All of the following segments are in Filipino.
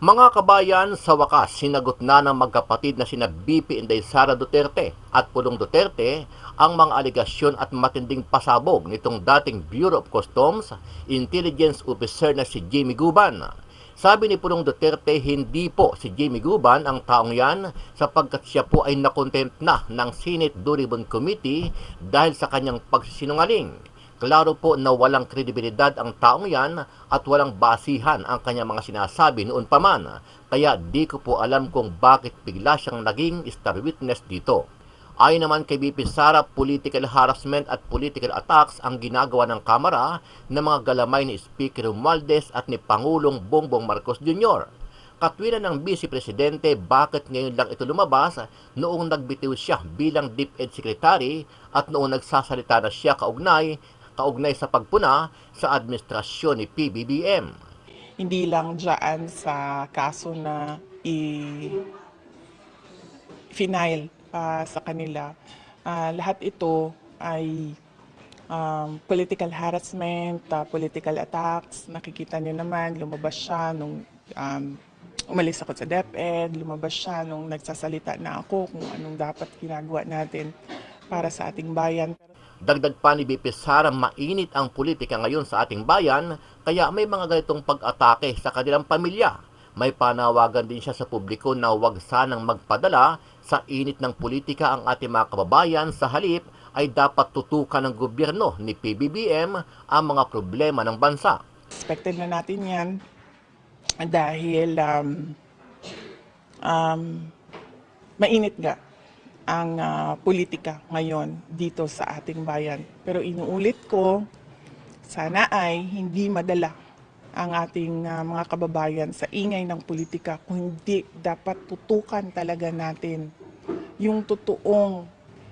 Mga kabayan, sa wakas, sinagot na ng magkapatid na sina BP Inday Sara Duterte at Pulong Duterte ang mga aligasyon at matinding pasabog nitong dating Bureau of Customs Intelligence Officer na si Jamie Guban. Sabi ni Pulong Duterte, hindi po si Jamie Guban ang taong yan sapagkat siya po ay nakontempt na ng Senate Blue Ribbon Committee dahil sa kanyang pagsisinungaling. Klaro po na walang kredibilidad ang taong yan at walang basihan ang kanyang mga sinasabi noon pa man. Kaya di ko po alam kung bakit bigla siyang naging star witness dito. Ayon naman kay BP Sara, political harassment at political attacks ang ginagawa ng Kamara ng mga galamay ni Speaker Romualdez at ni Pangulong Bongbong Marcos Jr. Katwiran ng Vice Presidente, bakit ngayon lang ito lumabas noong nagbitiw siya bilang DepEd Secretary at noong nagsasalita na siya kaugnay sa pagpuna sa administrasyon ni PBBM. Hindi lang dyan sa kaso na i-final pa sa kanila. Lahat ito ay political harassment, political attacks. Nakikita niyo naman, lumabas siya nung umalis ako sa DepEd, lumabas siya nung nagsasalita na ako kung anong dapat ginagawa natin para sa ating bayan. Dagdag pa ni BP Sara, mainit ang politika ngayon sa ating bayan, kaya may mga ganitong pag-atake sa kanilang pamilya. May panawagan din siya sa publiko na huwag sanang magpadala sa init ng politika ang ating mga kababayan, sa halip ay dapat tutukan ng gobyerno ni PBBM ang mga problema ng bansa. Expected na natin yan dahil mainit nga ang politika ngayon dito sa ating bayan. Pero inuulit ko, sana ay hindi madala ang ating mga kababayan sa ingay ng politika, kung hindi dapat tutukan talaga natin yung totoong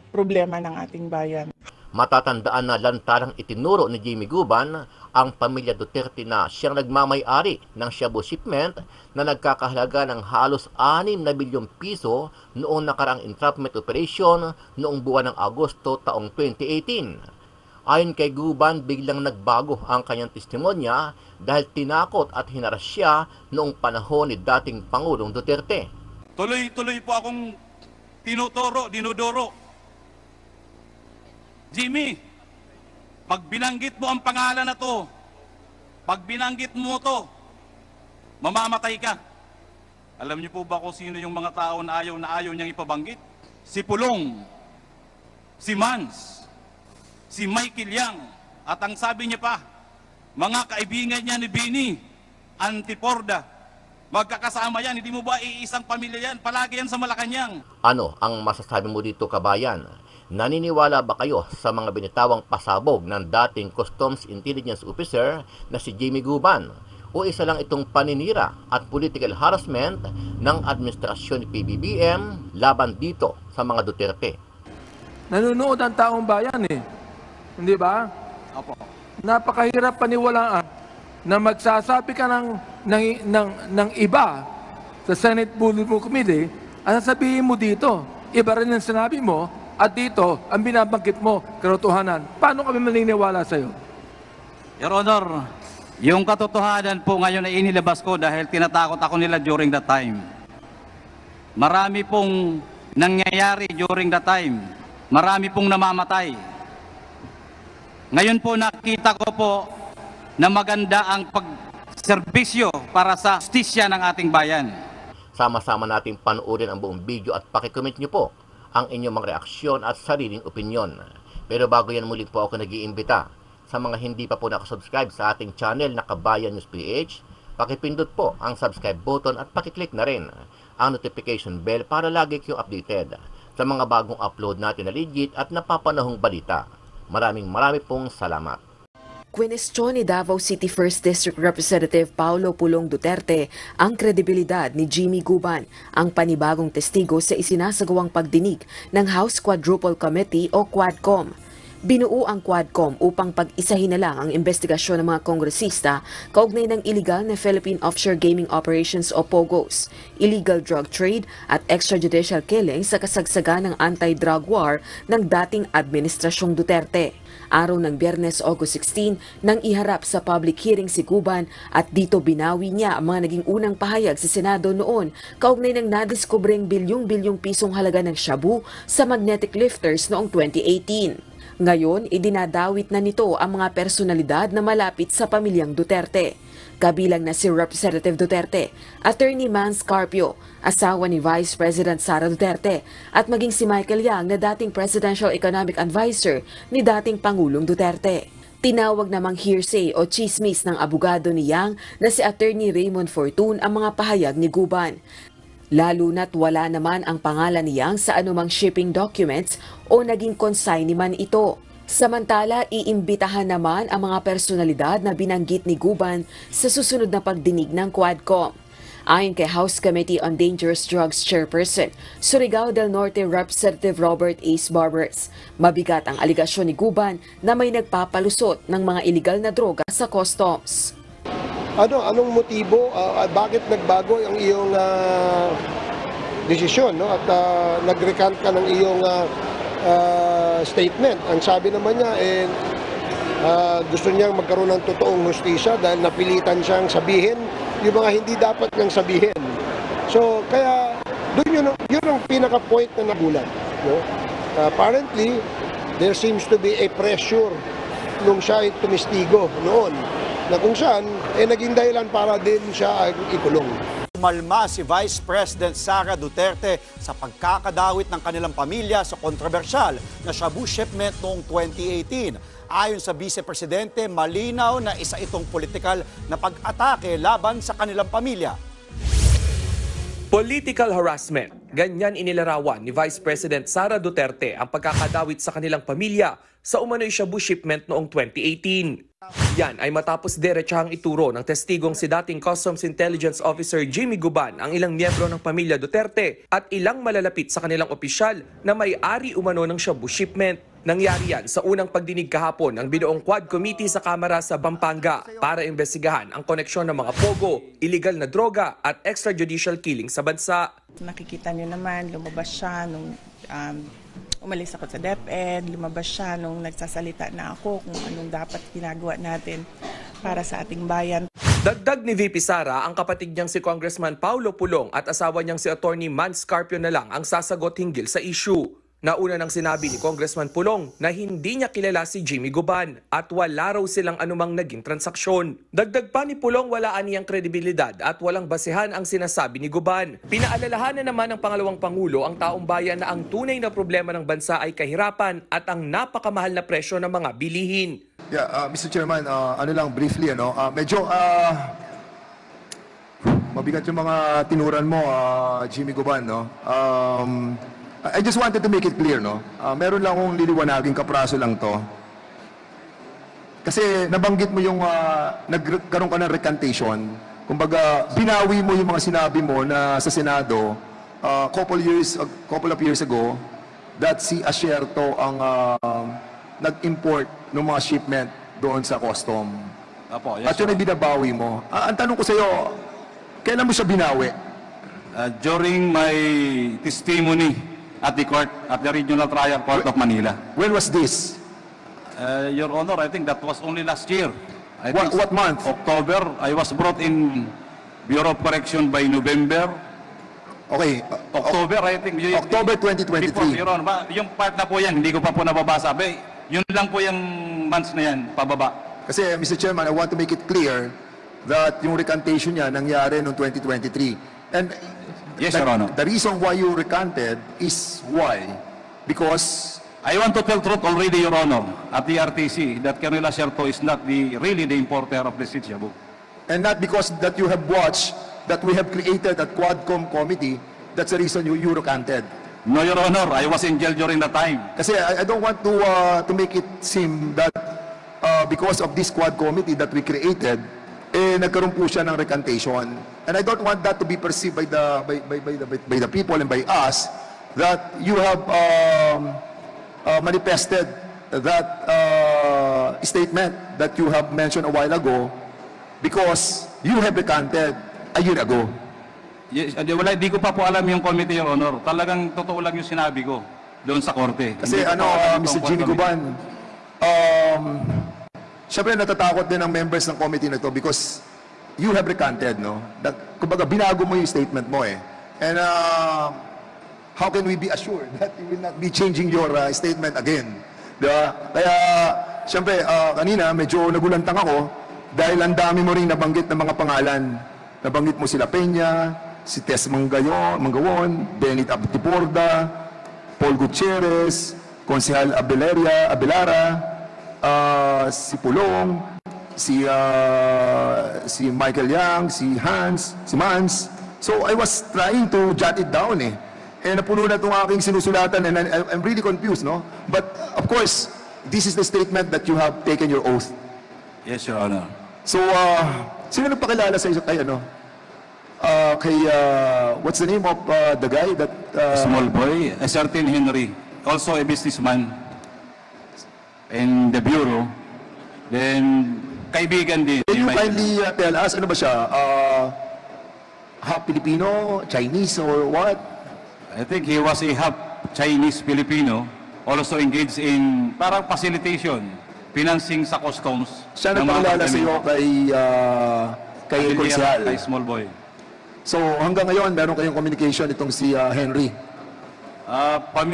problema ng ating bayan. Matatandaan na lantarang itinuro ni Jamie Guban ang pamilya Duterte na siyang nagmamay-ari ng shabu shipment na nagkakahalaga ng halos 6 na bilyong piso noong nakaraang entrapment operation noong buwan ng Agosto taong 2018. Ayon kay Guban, biglang nagbago ang kanyang testimonya dahil tinakot at hinaras siya noong panahon ni dating Pangulong Duterte. Tuloy-tuloy po akong dinodoro. Jimmy, pag binanggit mo ang pangalan na to, pag binanggit mo to, mamamatay ka. Alam niyo po ba kung sino yung mga tao na ayaw niyang ipabanggit? Si Pulong, si Mans, si Michael Yang, at ang sabi niya pa, mga kaibigan niya ni Bini, Antiporda, magkakasama yan, hindi mo ba iisang pamilya yan? Palagi yan sa Malacanang. Ano ang masasabi mo dito, kabayan? Naniniwala ba kayo sa mga binitawang pasabog ng dating Customs Intelligence Officer na si Jamie Guban? O isa lang itong paninira at political harassment ng administrasyon ni PBBM laban dito sa mga Duterte? Nanonood ang taong bayan eh. Hindi ba? Opo. Napakahirap paniwalaan na magsasabi ka ng iba sa Senate Blue Ribbon Committee, ang sasabihin mo dito, iba rin ang sinabi mo, at dito, ang binabanggit mo, katotohanan. Paano kami maniniwala sa'yo? Your Honor, yung katotohanan po ngayon ay inilabas ko dahil tinatakot ako nila during that time. Marami pong nangyayari during that time. Marami pong namamatay. Ngayon po nakita ko po na maganda ang pagserbisyo para sa justisya ng ating bayan. Sama-sama nating panoorin ang buong video at pakicomment nyo po ang inyong mga reaksyon at sariling opinyon. Pero bago yan, muli po ako nag-iimbita sa mga hindi pa po nakasubscribe sa ating channel na Kabayan News PH, pakipindot po ang subscribe button at pakiclick na rin ang notification bell para lagi kayong updated sa mga bagong upload natin na legit at napapanahong balita. Maraming pong salamat. Kwinestyon ni Davao City 1st District Representative Paulo Pulong Duterte ang kredibilidad ni Jamie Guban, ang panibagong testigo sa isinasagawang pagdinig ng House Quadruple Committee o Quadcom. Binuo ang Quadcom upang pag-isahin na lang ang investigasyon ng mga kongresista kaugnay ng illegal na Philippine Offshore Gaming Operations o POGOs, illegal drug trade at extrajudicial killing sa kasagsagan ng anti-drug war ng dating Administrasyong Duterte. Araw ng Biyernes, August 16, nang iharap sa public hearing si Guban at dito binawi niya ang mga naging unang pahayag sa Senado noon kaugnay ng nadiskubreng bilyong-bilyong pisong halaga ng shabu sa magnetic lifters noong 2018. Ngayon, idinadawit na nito ang mga personalidad na malapit sa pamilyang Duterte. Kabilang na si Representative Duterte, Attorney Mans Carpio, asawa ni Vice President Sara Duterte, at maging si Michael Yang na dating Presidential Economic Advisor ni dating Pangulong Duterte. Tinawag namang hearsay o chismis ng abogado ni Yang na si Attorney Raymond Fortun ang mga pahayag ni Guban. Lalo na't wala naman ang pangalan ni Yang sa anumang shipping documents o naging consignee man ito. Samantala, iimbitahan naman ang mga personalidad na binanggit ni Guban sa susunod na pagdinig ng Quadcom. Ayon kay House Committee on Dangerous Drugs Chairperson, Surigao del Norte Representative Robert Ace Barbers, mabigat ang aligasyon ni Guban na may nagpapalusot ng mga iligal na droga sa customs. Anong motibo, bakit nagbago ang iyong desisyon, no? At nag-recant ka ng iyong statement. Ang sabi naman niya, gusto niyang magkaroon ng totoong hustisya dahil napilitan siyang sabihin yung mga hindi dapat niyang sabihin. So, kaya yun ang pinaka-point na nagulat. No? Apparently, there seems to be a pressure nung siya ay tumistigo noon, na kung saan, naging dahilan para din siya ikulong. Umalma si Vice President Sara Duterte sa pagkakadawit ng kanilang pamilya sa kontrobersyal na shabu shipment noong 2018. Ayon sa Vice Presidente, malinaw na isa itong politikal na pag-atake laban sa kanilang pamilya. Political harassment. Ganyan inilarawan ni Vice President Sara Duterte ang pagkakadawit sa kanilang pamilya sa umano'y shabu shipment noong 2018. Yan ay matapos diretsahang ituro ng testigong si dating Customs Intelligence Officer Jimmy Guban ang ilang miyembro ng pamilya Duterte at ilang malalapit sa kanilang opisyal na may-ari umano ng shabu shipment. Nangyari yan sa unang pagdinig kahapon ng binuong Quad Committee sa Kamara sa Pampanga para imbestigahan ang koneksyon ng mga pogo, illegal na droga at extrajudicial killing sa bansa. Nakikita niyo naman, lumabas siya nung umalis ako sa DepEd, lumabas siya nung nagsasalita na ako kung anong dapat ginagawa natin para sa ating bayan. Dagdag ni VP Sara, ang kapatid niyang si Congressman Paulo Pulong at asawa niyang si Attorney Mans Carpio na lang ang sasagot hinggil sa issue. Nauna nang sinabi ni Congressman Pulong na hindi niya kilala si Jimmy Guban at wala raw silang anumang naging transaksyon. Dagdag pa ni Pulong, wala aniyang kredibilidad at walang basehan ang sinasabi ni Guban. Pinaalalahanan naman ng pangalawang Pangulo ang taong bayan na ang tunay na problema ng bansa ay kahirapan at ang napakamahal na presyo ng mga bilihin. Yeah, Mr. Chairman, briefly, medyo mabigat yung mga tinuran mo, Jimmy Guban, no? I just wanted to make it clear, no? Meron lang akong liliwanagin, kapraso lang to. Kasi nabanggit mo yung nagkaroon ka ng recantation. Kumbaga, binawi mo yung mga sinabi mo na sa Senado couple of years ago that si Asierto ang nag-import ng mga shipment doon sa custom. Apo, yes, at yun ay binabawi mo. Ang tanong ko sa iyo, kailan mo siya binawi? during my testimony at the court, at the Regional Trial Court of Manila. When was this? Your Honor, I think that was only last year. What month? October. I was brought in Bureau of Correction by November. Okay. October, I think. October 2023. Before, Your Honor, yung part na po yan, hindi ko pa po nababasa. Yun lang po yung months na yan, pababa. Kasi, Mr. Chairman, I want to make it clear that yung recantation niya nangyari noong 2023. And yes, Your Honor. The reason why you recanted is why? Because I want to tell truth already, Your Honor, at the RTC, that Colonel Asierto is not really the importer of the street shabu. and not because that you have watched that we have created a Quadcom committee, that's the reason you recanted. No, Your Honor, I was in jail during that time. Kasi I don't want to make it seem that because of this Quad committee that we created, nagkaroon po siya ng recantation. And I don't want that to be perceived by the people and by us that you have manifested that statement that you have mentioned a while ago because you have recanted a year ago. Yes, hindi ko pa po alam yung committee, Your Honor. Talagang totoo lang yung sinabi ko doon sa korte. Kasi Hindi ko pa alam yung Mr. tungkol Jimmy committee. Guban, syempre natatakot din ang members ng committee na to because you have recanted, no? That, kumbaga, binago mo yung statement mo eh. And how can we be assured that you will not be changing your statement again? Diba? Kaya, syempre, kanina medyo nagulantang ako dahil ang dami mo rin nabanggit ng mga pangalan. Nabanggit mo sila Peña, si Tess Mangawon, Benit Abtiporda, Paul Gutierrez, Konsehal Abelara, si Pulong, si Michael Yang, si Hans, si Mans. So I was trying to jot it down eh. And napuno na itong aking sinusulatan and I'm really confused, no? But of course, this is the statement that you have taken your oath. Yes, Your Honor. So, sino nagpakilala sa kay ano? What's the name of the guy that... Small boy, a certain Henry, also a businessman in the bureau. Then, kaibigan din. Can you kindly tell us, ano ba siya? Half Filipino, Chinese, or what? I think he was a half Chinese-Filipino, also engaged in parang facilitation, financing sa customs. Siya ng mga nagpakilala sa iyo kay Abiliera, Konsehal. kay Small Boy. So hanggang ngayon, meron kayong communication itong si Henry.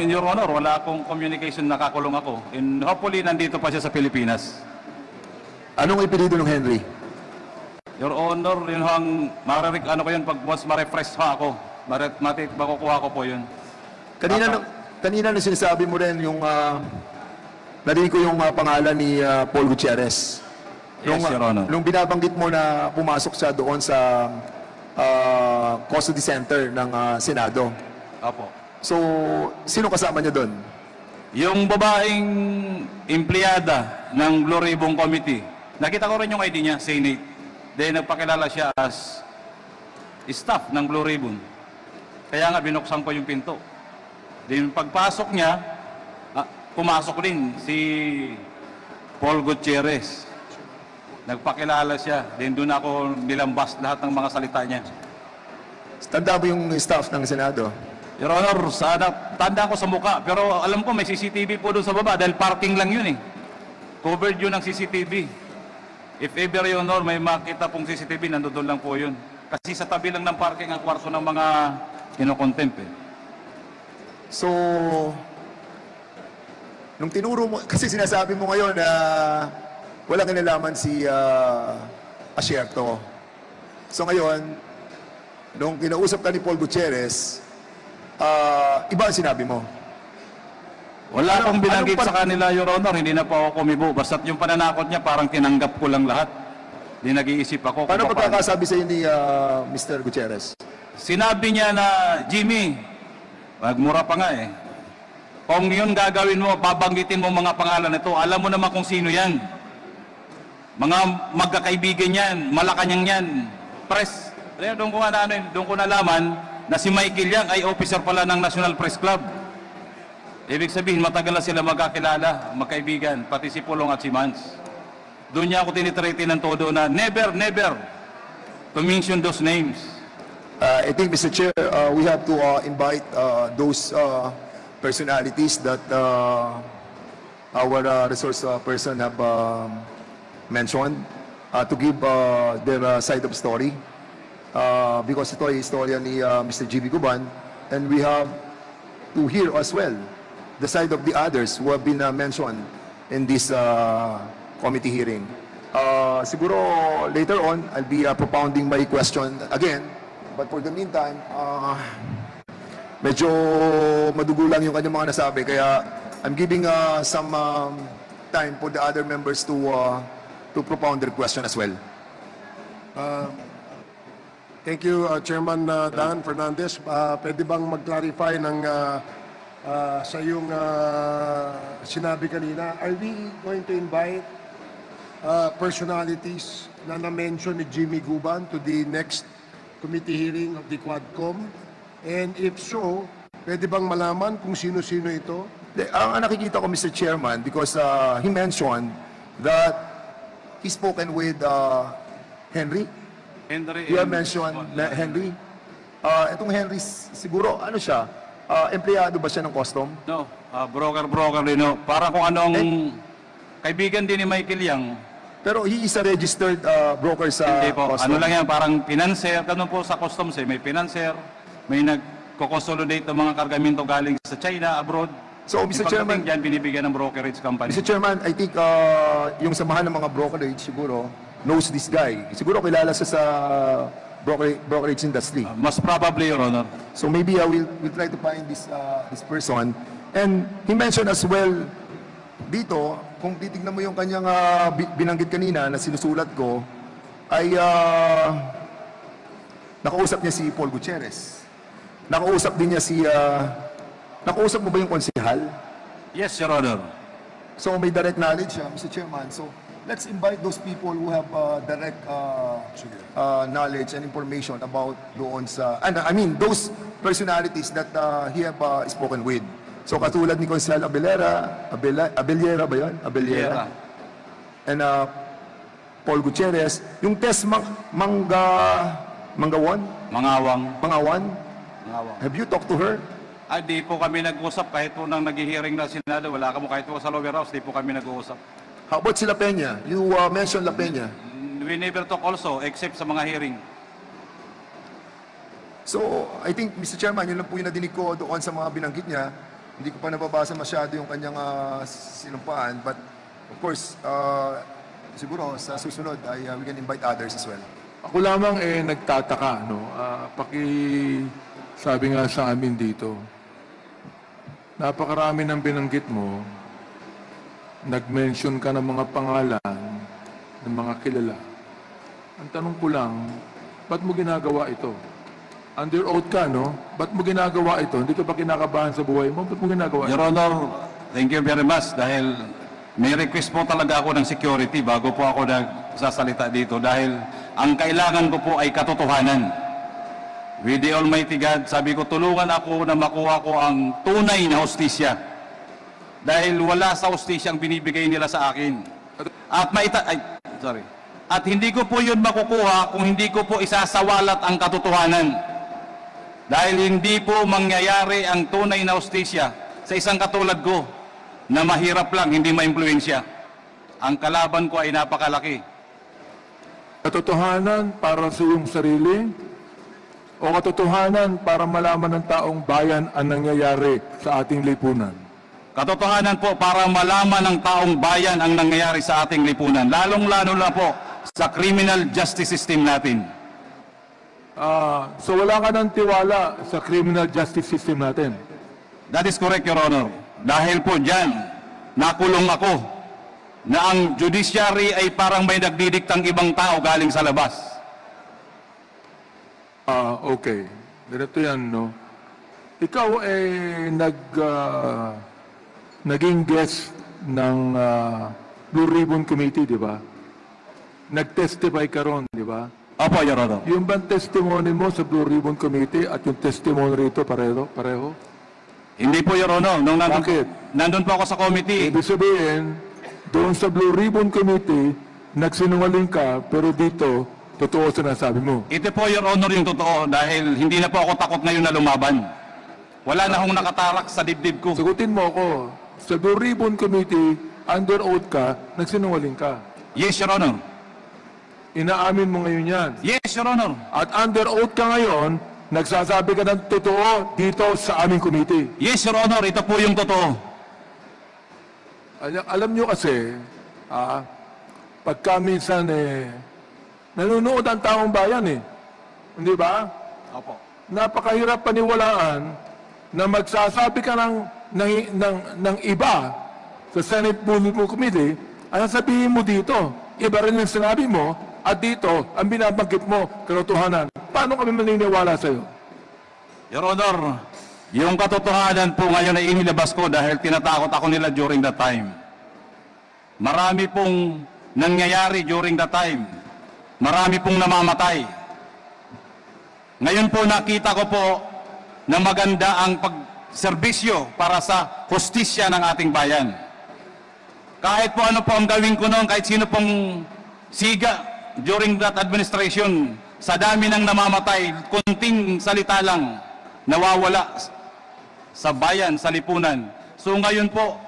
Your Honor, wala akong communication, nakakulong ako. And hopefully, nandito pa siya sa Pilipinas. Anong ipilido ng Henry? Your Honor, yun ang ano ko yun, pag once ma-refresh ako, makukuha ko po yun. Kanina na sinasabi mo rin yung narinig ko yung pangalan ni Paul Gutierrez. Yes, Your Honor. Nung binabanggit mo na pumasok siya doon sa custody center ng Senado. Apo. So, sino kasama niya doon? Yung babaeng empleyada ng Blue Ribbon Committee, nakita ko rin yung ID niya, Senate. Then nagpakilala siya as staff ng Blue Ribbon. Kaya nga binuksan ko yung pinto. Then pagpasok niya, pumasok din si Paul Gutierrez. Nagpakilala siya. Then doon ako nilambas lahat ng mga salita niya. Tanda mo yung staff ng Senado? Your Honor, tanda ko sa muka. Pero alam ko may CCTV po doon sa baba dahil parking lang yun eh. Covered yun ng CCTV. If ever, Your Honor, may makita pong CCTV, nandoon lang po yun. Kasi sa tabi lang ng parking ang kwarto ng mga kinokontempt eh. So, nung tinuro mo, kasi sinasabi mo ngayon na walang kinalaman si Asierto. So ngayon, nung kinausap ka ni Paul Gutierrez, iba ang sinabi mo. Wala akong binanggit sa kanila, Your Honor. Hindi na po ako kumibo. Basta't yung pananakot niya, parang tinanggap ko lang lahat. Hindi nag-iisip ako. Paano pagkakasabi sa ni Mr. Gutierrez? Sinabi niya na, Jimmy, magmura pa nga eh. Kung yun gagawin mo, babanggitin mo mga pangalan nito, alam mo naman kung sino yan. Mga magkakaibigan yan, Malacanang yan, press. Doon ko nalaman na si Michael Yang ay officer pala ng National Press Club. Ibig sabihin, matagal na sila magkakilala, magkaibigan, pati si Pulong at si Mans. Doon niya ako tinitrete ng todo na never to mention those names. I think, Mr. Chair, we have to invite those personalities that our resource person have mentioned to give their side of story. Because ito ay istorya ni Mr. Jimmy Guban, and we have to hear as well the side of the others who have been mentioned in this committee hearing. Siguro later on, I'll be propounding my question again, but for the meantime, medyo madugo lang yung kanyang mga nasabi, kaya I'm giving some time for the other members to propound their question as well. Thank you, Chairman Dan Fernandez. Pwede bang mag-clarify ng sa iyong sinabi kanina? Are we going to invite personalities na na-mention ni Jimmy Guban to the next committee hearing of the Quadcom? And if so, pwede bang malaman kung sino-sino ito? Ang nakikita ko, Mr. Chairman, because he mentioned that he spoken with Henry. Henry, You have mentioned Henry. Itong Henry, siguro, ano siya? Empleyado ba siya ng custom? No, broker din. No. Parang kung anong kaibigan din ni Michael Yang. Pero he is a registered broker sa Hindi po. custom. Ano lang yan, parang financer. Ganun po sa customs eh. May financer, may nagko-consolidate ng mga kargamento galing sa China, abroad. So, Mr. Chairman, dyan, binibigyan ng brokerage company. Mr. Chairman, I think yung samahan ng mga brokerage siguro knows this guy. Siguro kilala siya sa brokerage industry. Most probably, Your Honor. So maybe we'll try to find this person. And he mentioned as well dito, kung titignan mo yung kanyang binanggit kanina na sinusulat ko, ay nakausap niya si Paul Gutierrez. Nakausap din niya nakausap mo ba yung konsehal? Yes, Your Honor. So may direct knowledge siya, Mr. Chairman. So let's invite those people who have direct knowledge and information about doon sa, I mean, those personalities that he have spoken with. So katulad ni Consel Abellera ba yun? Abellera. And Paul Gutierrez. Yung test Mangawon? Mangawan. Have you talked to her? Di po kami nag-usap kahit po nang nag-hearing na Senado. Wala ka mo kahit po sa lower house, di po kami nag-uusap. How about si La Peña? You mentioned La Peña. We never talk also, except sa mga hearing. So, I think, Mr. Chairman, yun lang po yung nadinig ko doon sa mga binanggit niya. Hindi ko pa nababasa masyado yung kanyang sinumpaan. But, of course, siguro sa susunod, we can invite others as well. Ako lamang nagtataka, no? Sabi nga sa amin dito, napakarami ng binanggit mo, nag-mention ka ng mga pangalan ng mga kilala. Ang tanong ko lang, ba't mo ginagawa ito? Under oath ka, no? Ba't mo ginagawa ito? Hindi ka ba kinakabahan sa buhay mo? Ba't mo ginagawa ito? Your Honor, thank you very much dahil may request po talaga ako ng security bago po ako nagsasalita dito dahil ang kailangan ko po ay katotohanan. With the Almighty God, sabi ko, tulungan ako na makuha ko ang tunay na hustisya. Dahil wala sa hustisya ang binibigay nila sa akin. At hindi ko po yun makukuha kung hindi ko po isasawalat ang katotohanan. Dahil hindi po mangyayari ang tunay na hustisya sa isang katulad ko na mahirap lang, hindi maimpluwensya. Ang kalaban ko ay napakalaki. Katotohanan para sa iyong sarili o katotohanan para malaman ng taong bayan ang nangyayari sa ating lipunan? Katotohanan po para malaman ng taong bayan ang nangyayari sa ating lipunan. Lalong-lalo na po sa criminal justice system natin. So wala ka ng tiwala sa criminal justice system natin? That is correct, Your Honor. Dahil po dyan, nakulong ako na ang judiciary ay parang may nagdidiktang ibang tao galing sa labas. Okay. Ganito yan, no? Ikaw naging guest ng Blue Ribbon Committee, di ba? Nag-testify ka ron, di ba? Opo, Your Honor. Yung bang testimony mo sa Blue Ribbon Committee at yung testimony rito pareho? Hindi po, Your Honor. Bakit? Nandun po ako sa committee. Ibig sabihin, doon sa Blue Ribbon Committee, nagsinungaling ka, pero dito, totoo sinasabi mo. Ito po, Your Honor, yung totoo dahil hindi na po ako takot ngayon na lumaban. Wala na akong nakatarak sa dibdib ko. Sagutin mo ako, sa Blue Ribbon Committee, under oath ka, nagsinungaling ka. Yes, Your Honor. Inaamin mo ngayon yan. Yes, Your Honor. At under oath ka ngayon, nagsasabi ka ng totoo dito sa aming committee. Yes, Your Honor, ito po yung totoo. Alam nyo kasi, pagka minsan nanonood ang taong bayan Hindi ba? Opo. Napakahirap paniwalaan na magsasabi ka ng iba sa Senate Bulletin Committee, ang sabihin mo dito, iba rin ang sinabi mo, at dito, ang binabanggit mo, katotohanan. Paano kami maniniwala sa'yo? Your Honor, yung katotohanan po ngayon ay inilabas ko dahil tinatakot ako nila during that time. Marami pong nangyayari during that time. Marami pong namamatay. Ngayon po nakita ko po na maganda ang serbisyo para sa hustisya ng ating bayan. Kahit po ano po ang gawin ko noon, kahit sino pong siga during that administration, sa dami ng namamatay, kunting salita lang, nawawala sa bayan, sa lipunan. So ngayon po,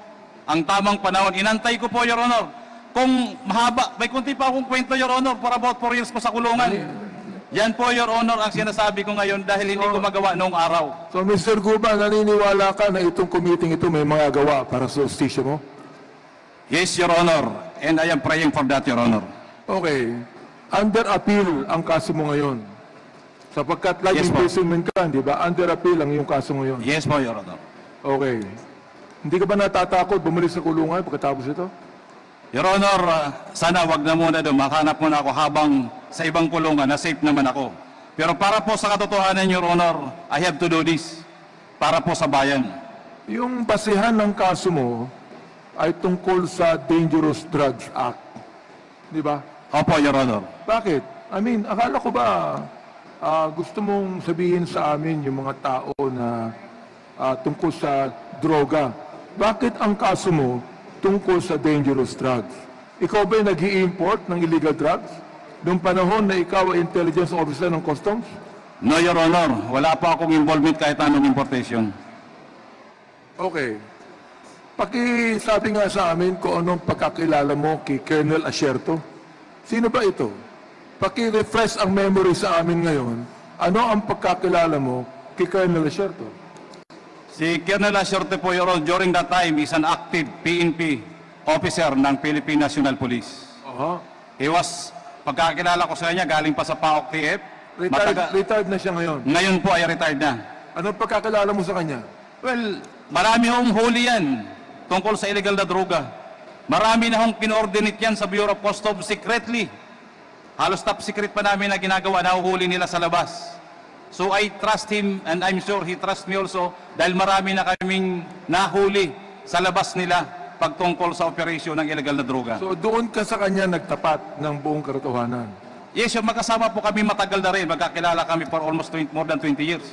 ang tamang panahon, inantay ko po, Your Honor. Kung mahaba, may kunti pa akong kwento, Your Honor, for about 4 years po sa kulungan. Yan po, Your Honor, ang sinasabi ko ngayon dahil hindi ko magawa noong araw. So, Mr. Guba, naniniwala ka na itong committee ito may mga gawa para sa justisya mo? Yes, Your Honor, and I am praying for that, Your Honor. Okay. Under appeal ang kaso mo ngayon. Sapagkat life Yes, po. imprisonment ka, di ba? Under appeal ang iyong kaso ngayon. Yes po, Your Honor. Okay. Hindi ka ba natatakot bumalik sa kulungan pagkatapos ito? Your Honor, sana wag na muna doon. Makahanap muna ako habang sa ibang kulungan na safe naman ako. Pero para po sa katotohanan, Your Honor, I have to do this para po sa bayan. Yung basihan ng kaso mo ay tungkol sa Dangerous Drugs Act. Di ba? Opo, Your Honor. Bakit? I mean, akala ko ba gusto mong sabihin sa amin yung mga tao na tungkol sa droga? Bakit ang kaso mo tungkol sa dangerous drugs? Ikaw ba'y nag-i-import ng illegal drugs? Noong panahon na ikaw ay intelligence officer ng customs? No, Your Honor. Wala pa akong involvement kahit anong importation. Okay. Pakisabi nga sa amin kung anong pagkakilala mo kay Colonel Asierto. Sino ba ito? Paki-refresh ang memory sa amin ngayon. Ano ang pagkakilala mo kay Colonel Asierto? Si Colonel Asierto po, Your Honor, during that time is an active PNP officer ng Philippine National Police. He was, pagkakilala ko sa kanya, galing pa sa PAOK TF. Retired na siya ngayon. Ngayon po ay retired na. Anong pagkakilala mo sa kanya? Well, marami hong huli yan tungkol sa illegal na droga. Marami na hong kinoordinate yan sa Bureau of Customs secretly. Halos top secret pa namin na ginagawa, nahuhuli nila sa labas. So I trust him and I'm sure he trusts me also dahil marami na kaming nahuli sa labas nila pagtungkol sa operasyon ng illegal na droga. So doon ka sa kanya nagtapat ng buong katotohanan? Yes, yung magkasama po kami matagal na rin. Magkakilala kami for almost more than 20 years.